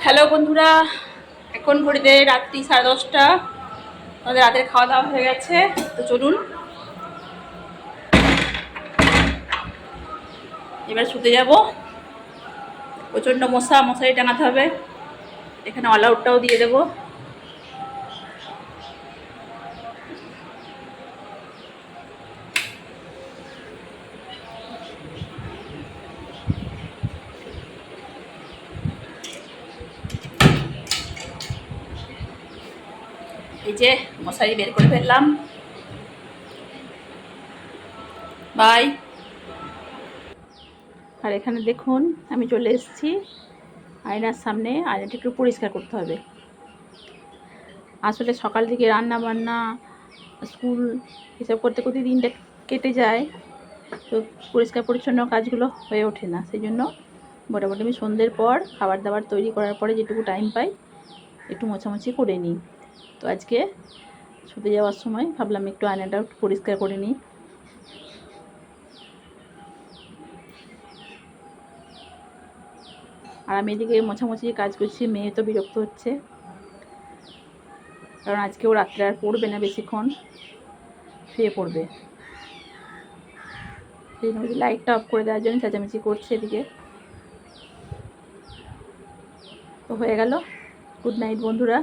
Hello বন্ধুরা, এখন ঘড়িতে রাত্রি 10:30। আমাদের রাতের খাওয়া দাওয়া হয়ে গেছে। তো চলুন এবার শুতে যাব। প্রচণ্ড মশারি টাঙাতে হবে। এখানে অল আউটটাও দিয়ে দেবো। এই যে মশারি বের করে ফেললাম। বাই। আর এখানে দেখুন আমি চলে এসেছি আয়নার সামনে। আয়নাটা একটু পরিষ্কার করতে হবে। আসলে সকাল থেকে রান্না বান্না, স্কুল এসব করতে করতে দিনটা কেটে যায়, তো পরিষ্কার পরিচ্ছন্ন কাজগুলো হয়ে ওঠে না। সেই জন্য মোটামুটি আমি সন্ধ্যের পর খাবার দাবার তৈরি করার পরে যেটুকু টাইম পাই একটু মোছামুছি করে নিই। তো আজকে শুতে যাওয়ার সময় ভাবলাম একটু আয়নাটা পরিষ্কার করে নিই। আর আমি এদিকে মোছামুছি কাজ করছি, মেয়ে তো বিরক্ত হচ্ছে, কারণ আজকে ও রাত্রে আর পড়বে না, বেশিক্ষণ শুয়ে পড়বে। সেই জন্য লাইটটা অফ করে দেওয়ার জন্য চেঁচামেচি করছে এদিকে। তো হয়ে গেল। গুড নাইট বন্ধুরা।